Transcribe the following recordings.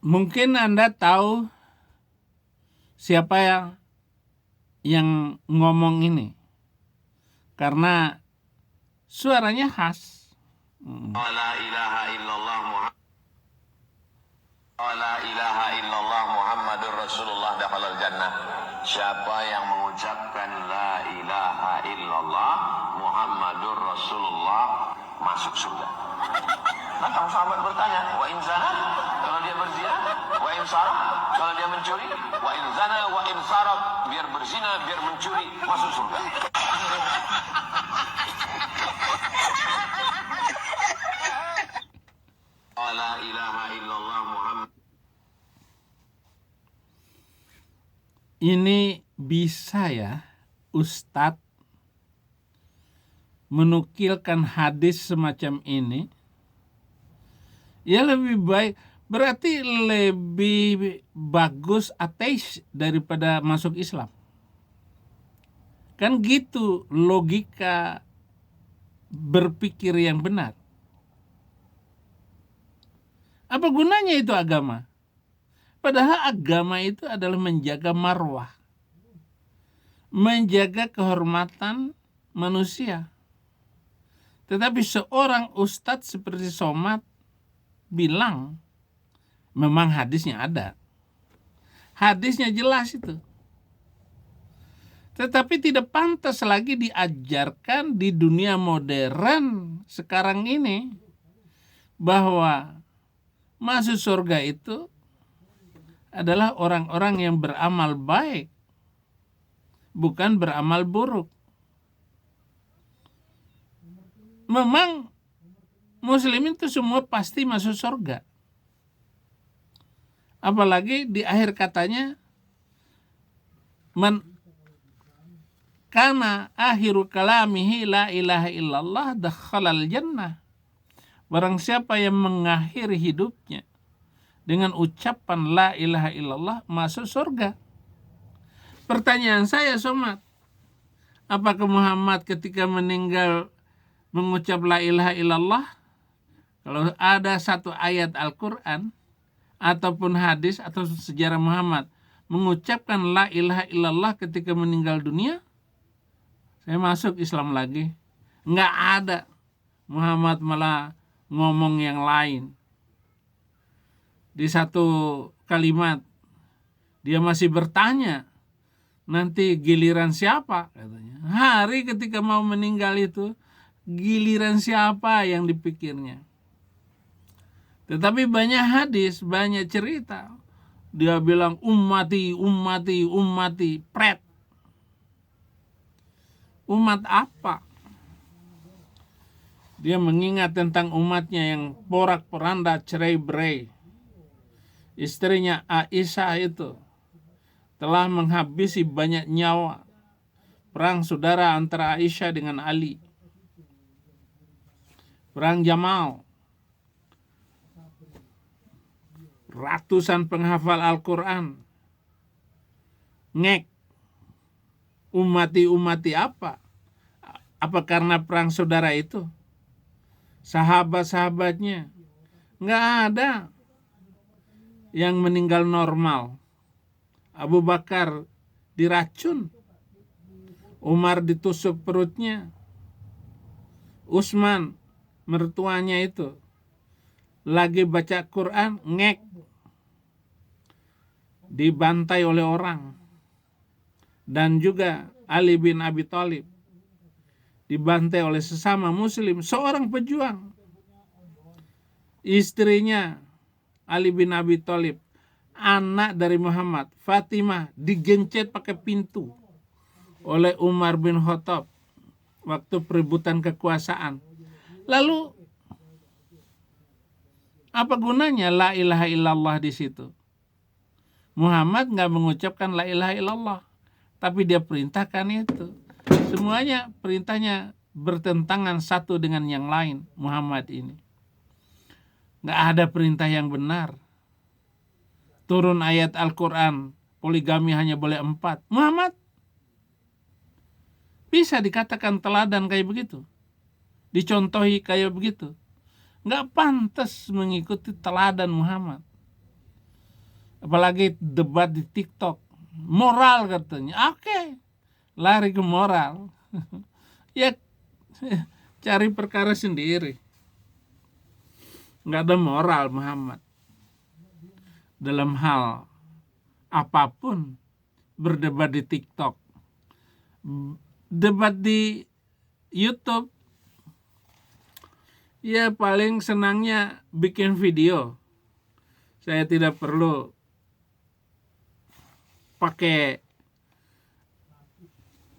Mungkin Anda tahu siapa yang ngomong ini, karena suaranya khas. La ilaha illallah La ilaha illallah Muhammadur Rasulullah dakhalal jannah. Siapa yang mengucapkan la ilaha illallah Muhammadur Rasulullah masuk surga. Maka sahabat bertanya, wa in zana, kalau dia berzina, wa in saraq, kalau dia mencuri, wa in zana wa in saraq, biar berzina, biar mencuri, masuk surga. La ilaha illallah Muhammad. Ini bisa ya Ustadz menukilkan hadis semacam ini? Ya lebih baik, berarti lebih bagus ateis daripada masuk Islam. Kan gitu logika berpikir yang benar. Apa gunanya itu agama? Padahal agama itu adalah menjaga marwah, menjaga kehormatan manusia. Tetapi seorang ustadz seperti Somad bilang, memang hadisnya ada. Hadisnya jelas itu. Tetapi tidak pantas lagi diajarkan di dunia modern sekarang ini bahwa masuk surga itu adalah orang-orang yang beramal baik, bukan beramal buruk. Memang muslimin itu semua pasti masuk surga. Apalagi di akhir katanya, man kana akhiru kalamihi la ilaha illallah dakhalal jannah. Barang siapa yang mengakhiri hidupnya dengan ucapan la ilaha illallah, masuk surga. Pertanyaan saya, Somad, apakah Muhammad ketika meninggal mengucap la ilaha illallah? Kalau ada satu ayat Al-Quran ataupun hadis atau sejarah Muhammad mengucapkan la ilaha illallah ketika meninggal dunia, saya masuk Islam lagi. Nggak ada. Muhammad malah ngomong yang lain. Di satu kalimat dia masih bertanya, nanti giliran siapa? Katanya. Hari ketika mau meninggal itu, giliran siapa yang dipikirnya. Tetapi banyak hadis, banyak cerita. Dia bilang ummati, ummati, ummati, pret. Umat apa? Dia mengingat tentang umatnya yang porak-poranda, cerai-berai. Istrinya Aisyah itu telah menghabisi banyak nyawa. Perang saudara antara Aisyah dengan Ali. Perang Jamal. Ratusan penghafal Al-Quran. Ngek. Umati-umati apa? Apa karena perang saudara itu? Sahabat-sahabatnya. Nggak ada yang meninggal normal. Abu Bakar diracun. Umar ditusuk perutnya. Utsman, mertuanya itu, lagi baca Quran, ngek. Dibantai oleh orang. Dan juga Ali bin Abi Thalib dibantai oleh sesama muslim, seorang pejuang. Istrinya Ali bin Abi Thalib, anak dari Muhammad, Fatimah, digencet pakai pintu oleh Umar bin Khattab waktu perebutan kekuasaan. Lalu apa gunanya la ilaha illallah di situ? Muhammad nggak mengucapkan la ilaha illallah, tapi dia perintahkan itu. Semuanya perintahnya bertentangan satu dengan yang lain. Muhammad ini nggak ada perintah yang benar. Turun ayat Al-Quran, poligami hanya boleh 4. Muhammad bisa dikatakan teladan kayak begitu, dicontohi kayak begitu. Nggak pantas mengikuti teladan Muhammad. Apalagi debat di TikTok. Moral katanya. Oke, lari ke moral. Ya, cari perkara sendiri. Nggak ada moral Muhammad dalam hal apapun. Berdebat di TikTok, debat di YouTube, ya paling senangnya bikin video. Saya tidak perlu pakai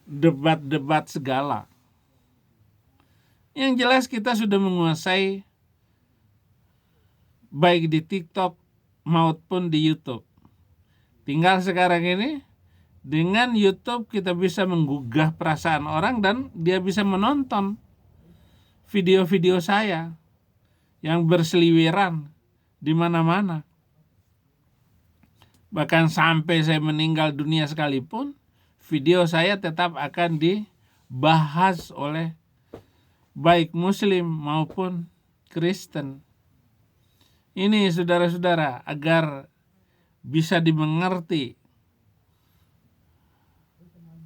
debat-debat segala. Yang jelas kita sudah menguasai baik di TikTok maupun di YouTube. Tinggal sekarang ini dengan YouTube kita bisa menggugah perasaan orang dan dia bisa menonton video-video saya yang berseliweran di mana-mana. Bahkan sampai saya meninggal dunia sekalipun, video saya tetap akan dibahas oleh baik Muslim maupun Kristen. Ini saudara-saudara, agar bisa dimengerti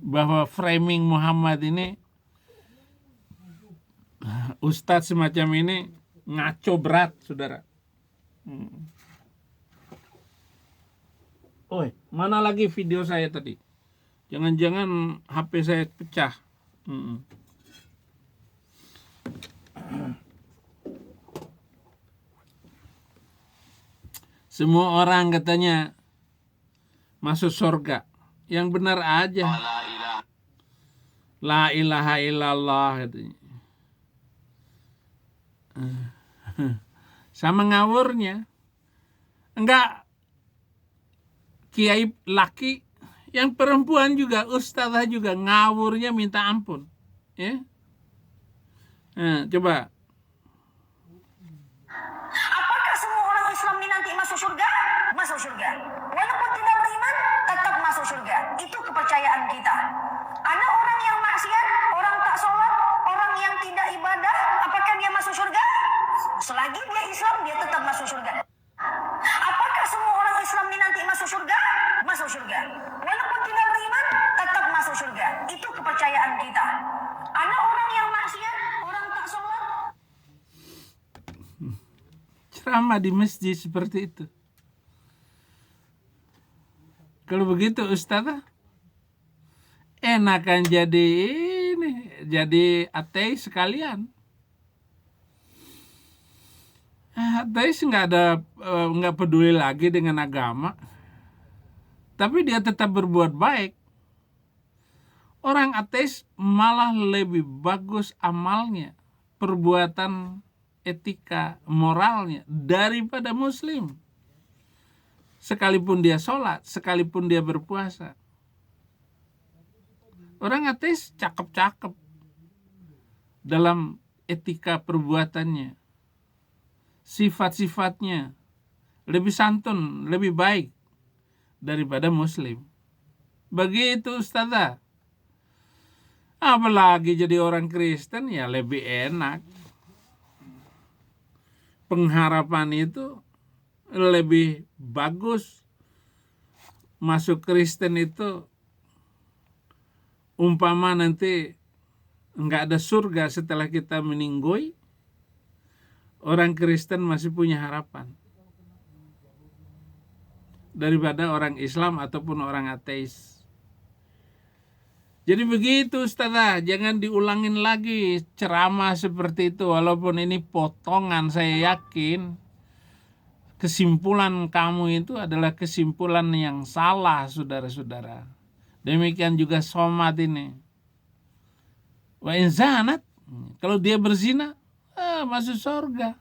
bahwa framing Muhammad ini, ustadz semacam ini ngaco berat, saudara. Mana lagi video saya tadi? Jangan-jangan HP saya pecah. Semua orang katanya masuk surga. Yang benar aja. La ilaha illallah katanya. Sama ngawurnya. Enggak kiai laki, yang perempuan juga, ustazah juga ngawurnya minta ampun. Ya. Nah, coba. Apakah semua orang Islam ini nanti masuk surga? Masuk surga. Walaupun tidak beriman, tetap masuk surga. Itu kepercayaan kita. Ada orang yang maksiat, orang tak sholat, orang yang tidak ibadah, apakah dia masuk surga? Selagi dia Islam, dia tetap masuk surga. Apakah semua orang Islam ini nanti masuk surga? Masuk surga. Walaupun tidak beriman, tetap masuk surga. Itu kepercayaan kita. Ada orang yang maksiat, orang tak sholat. Ceramah di masjid seperti itu. Kalau begitu ustazah, enakan jadi ateis sekalian. Ateis nggak peduli lagi dengan agama, tapi dia tetap berbuat baik. Orang ateis malah lebih bagus amalnya, perbuatan etika moralnya daripada Muslim. Sekalipun dia sholat, sekalipun dia berpuasa. Orang ateis cakep-cakep dalam etika perbuatannya. Sifat-sifatnya lebih santun, lebih baik daripada Muslim. Begitu ustazah. Apalagi jadi orang Kristen ya lebih enak. Pengharapan itu lebih bagus. Masuk Kristen itu umpama nanti enggak ada surga setelah kita meninggoy, orang Kristen masih punya harapan daripada orang Islam ataupun orang ateis. Jadi begitu ustazah, jangan diulangin lagi ceramah seperti itu. Walaupun ini potongan, saya yakin kesimpulan kamu itu adalah kesimpulan yang salah, saudara-saudara. Demikian juga somat ini. Wa in zanat, kalau dia berzina, masuk surga.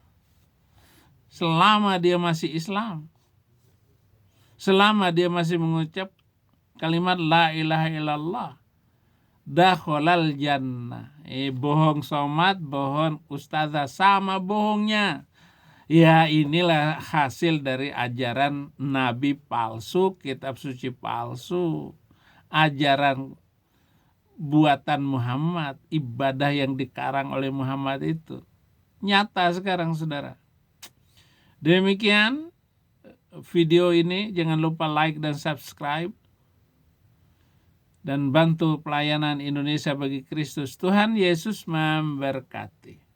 Selama dia masih Islam. Selama dia masih mengucap kalimat la ilaha illallah. Dakhalal jannah. Bohong somat, bohong ustazah, sama bohongnya. Ya inilah hasil dari ajaran Nabi palsu, kitab suci palsu. Ajaran buatan Muhammad, ibadah yang dikarang oleh Muhammad itu. Nyata sekarang saudara. Demikian video ini, jangan lupa like dan subscribe. Dan bantu pelayanan Indonesia bagi Kristus. Tuhan Yesus memberkati.